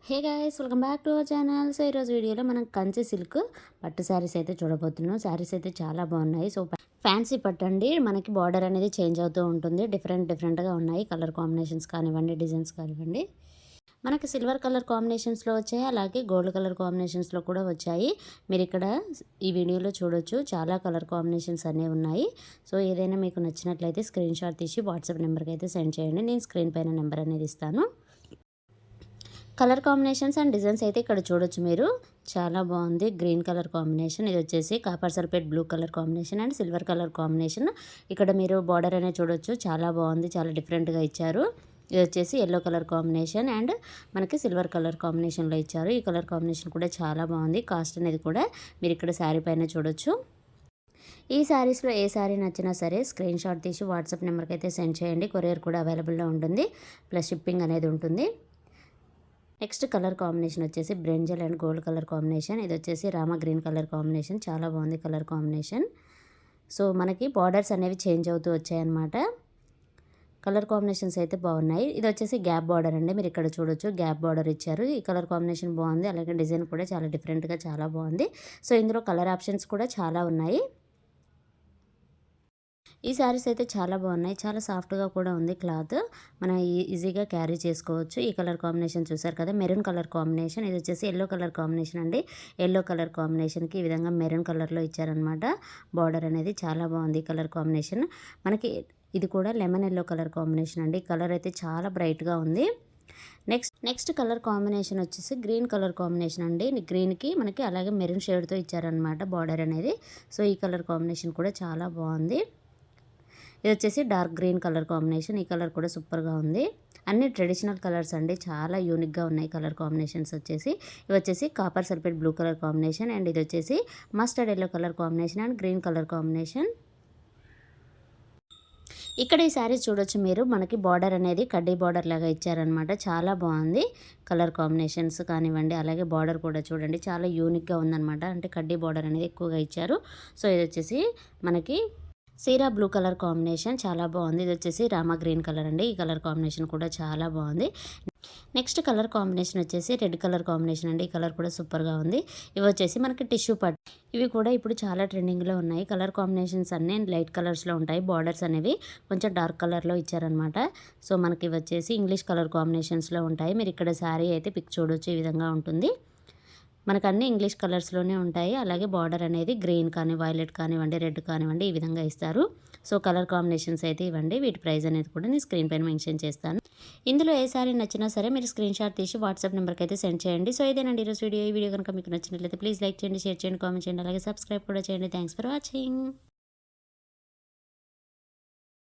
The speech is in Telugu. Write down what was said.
Hey guys, welcome back to our channel. So ఈరోజు వీడియోలో మనం కంచి సిల్క్ పట్టు శారీస్ అయితే చూడబోతున్నాం. శారీస్ అయితే చాలా బాగున్నాయి. సో ఫ్యాన్సీ పట్టు అండి. మనకి బార్డర్ అనేది చేంజ్ అవుతూ ఉంటుంది. డిఫరెంట్గా ఉన్నాయి. కలర్ కాంబినేషన్స్ కానివ్వండి, డిజైన్స్ కానివ్వండి. మనకి సిల్వర్ కలర్ కాంబినేషన్స్లో వచ్చాయి, అలాగే గోల్డ్ కలర్ కాంబినేషన్స్లో కూడా వచ్చాయి. మీరు ఇక్కడ ఈ వీడియోలో చూడొచ్చు, చాలా కలర్ కాంబినేషన్స్ అనేవి ఉన్నాయి. సో ఏదైనా మీకు నచ్చినట్లయితే స్క్రీన్ షాట్ తీసి వాట్సాప్ నెంబర్కి అయితే సెండ్ చేయండి. నేను స్క్రీన్ పైన నెంబర్ అనేది ఇస్తాను. కలర్ కాంబినేషన్స్ అండ్ డిజైన్స్ అయితే ఇక్కడ చూడొచ్చు మీరు. చాలా బాగుంది. గ్రీన్ కలర్ కాంబినేషన్, ఇది వచ్చేసి copper sulphate blue colour combination and silver colour combination. ఇక్కడ మీరు బార్డర్ అనేది చూడొచ్చు, చాలా బాగుంది, చాలా డిఫరెంట్గా ఇచ్చారు. ఇది వచ్చేసి ఎల్లో కలర్ కాంబినేషన్ అండ్ మనకి సిల్వర్ కలర్ కాంబినేషన్లో ఇచ్చారు. ఈ కలర్ కాంబినేషన్ కూడా చాలా బాగుంది. కాస్ట్ అనేది కూడా మీరు ఇక్కడ శారీ పైన చూడొచ్చు. ఈ శారీస్లో ఏ శారీ నచ్చినా సరే స్క్రీన్ షాట్ తీసి వాట్సాప్ నెంబర్కి అయితే సెండ్ చేయండి. కొరియర్ కూడా అవైలబుల్లో ఉంటుంది, ప్లస్ షిప్పింగ్ అనేది ఉంటుంది. నెక్స్ట్ కలర్ కాంబినేషన్ వచ్చేసి brinjal and gold colour combination. ఇది వచ్చేసి రామా గ్రీన్ కలర్ కాంబినేషన్. చాలా బాగుంది కలర్ కాంబినేషన్. సో మనకి బార్డర్స్ అనేవి చేంజ్ అవుతూ వచ్చాయన్నమాట. కలర్ కాంబినేషన్స్ అయితే బాగున్నాయి. ఇది వచ్చేసి గ్యాప్ బార్డర్ అండి. మీరు ఇక్కడ చూడొచ్చు, గ్యాప్ బార్డర్ ఇచ్చారు. ఈ కలర్ కాంబినేషన్ బాగుంది, అలాగే డిజైన్ కూడా చాలా డిఫరెంట్గా చాలా బాగుంది. సో ఇందులో కలర్ ఆప్షన్స్ కూడా చాలా ఉన్నాయి. ఈ శారీస్ అయితే చాలా బాగున్నాయి. చాలా సాఫ్ట్గా కూడా ఉంది క్లాత్. మనం ఈజీగా క్యారీ చేసుకోవచ్చు. ఈ కలర్ కాంబినేషన్ చూసారు కదా, మెరూన్ కలర్ కాంబినేషన్. ఇది వచ్చేసి ఎల్లో కలర్ కాంబినేషన్ అండి. ఎల్లో కలర్ కాంబినేషన్కి ఈ విధంగా మెరూన్ కలర్లో ఇచ్చారనమాట. బార్డర్ అనేది చాలా బాగుంది ఈ కలర్ కాంబినేషన్. మనకి ఇది కూడా లెమన్ ఎల్లో కలర్ కాంబినేషన్ అండి. కలర్ అయితే చాలా బ్రైట్గా ఉంది. నెక్స్ట్ కలర్ కాంబినేషన్ వచ్చేసి గ్రీన్ కలర్ కాంబినేషన్ అండి. గ్రీన్కి మనకి అలాగే మెరూన్ షేడ్తో ఇచ్చారనమాట బార్డర్ అనేది. సో ఈ కలర్ కాంబినేషన్ కూడా చాలా బాగుంది. ఇది వచ్చేసి డార్క్ గ్రీన్ కలర్ కాంబినేషన్. ఈ కలర్ కూడా సూపర్గా ఉంది. అన్ని ట్రెడిషనల్ కలర్స్ అండి, చాలా యూనిక్గా ఉన్నాయి కలర్ కాంబినేషన్స్ వచ్చేసి. ఇవి వచ్చేసి copper sulphate blue colour combination and ఇది వచ్చేసి mustard yellow colour combination and green colour combination. ఇక్కడ ఈ శారీస్ చూడొచ్చు మీరు, మనకి బార్డర్ అనేది కడ్డీ బార్డర్ లాగా ఇచ్చారనమాట. చాలా బాగుంది కలర్ కాంబినేషన్స్ కానివ్వండి, అలాగే బార్డర్ కూడా చూడండి చాలా యూనిక్గా ఉందన్నమాట. అంటే కడ్డీ బార్డర్ అనేది ఎక్కువగా ఇచ్చారు. సో ఇది వచ్చేసి మనకి సీరా బ్లూ కలర్ కాంబినేషన్, చాలా బాగుంది. ఇది వచ్చేసి రామా గ్రీన్ కలర్ అండి. ఈ కలర్ కాంబినేషన్ కూడా చాలా బాగుంది. నెక్స్ట్ కలర్ కాంబినేషన్ వచ్చేసి రెడ్ కలర్ కాంబినేషన్ అండి. ఈ కలర్ కూడా సూపర్గా ఉంది. ఇవి వచ్చేసి మనకి టిష్యూ పట్టు. ఇవి కూడా ఇప్పుడు చాలా ట్రెండింగ్లో ఉన్నాయి. కలర్ కాంబినేషన్స్ అన్నీ లైట్ కలర్స్లో ఉంటాయి. బార్డర్స్ అనేవి కొంచెం డార్క్ కలర్లో ఇచ్చారనమాట. సో మనకి ఇవి వచ్చేసి ఇంగ్లీష్ కలర్ కాంబినేషన్స్లో ఉంటాయి. మీరు ఇక్కడ శారీ అయితే పిక్ చూడొచ్చు, ఈ విధంగా ఉంటుంది. మనకు అన్ని ఇంగ్లీష్ కలర్స్లోనే ఉంటాయి. అలాగే బార్డర్ అనేది గ్రీన్ కానీ వైలెట్ కానివ్వండి, రెడ్ కానివ్వండి, ఈ విధంగా ఇస్తారు. సో కలర్ కాంబినేషన్స్ అయితే ఇవ్వండి. వీటి ప్రైస్ అనేది కూడా నేను స్క్రీన్ పైన మెన్షన్ చేస్తాను. ఇందులో ఏ సారీ నచ్చినా సరే మీరు స్క్రీన్ షాట్ తీసి వాట్సాప్ నెంబర్కి అయితే సెండ్ చేయండి. సో ఇదేనండి ఈరోజు వీడియో. ఈ వీడియో కనుక మీకు నచ్చినట్లయితే ప్లీజ్ లైక్ చేయండి, షేర్ చేయండి, కామెంట్ చేయండి, అలాగే సబ్స్క్రైబ్ కూడా చేయండి. Thanks for watching.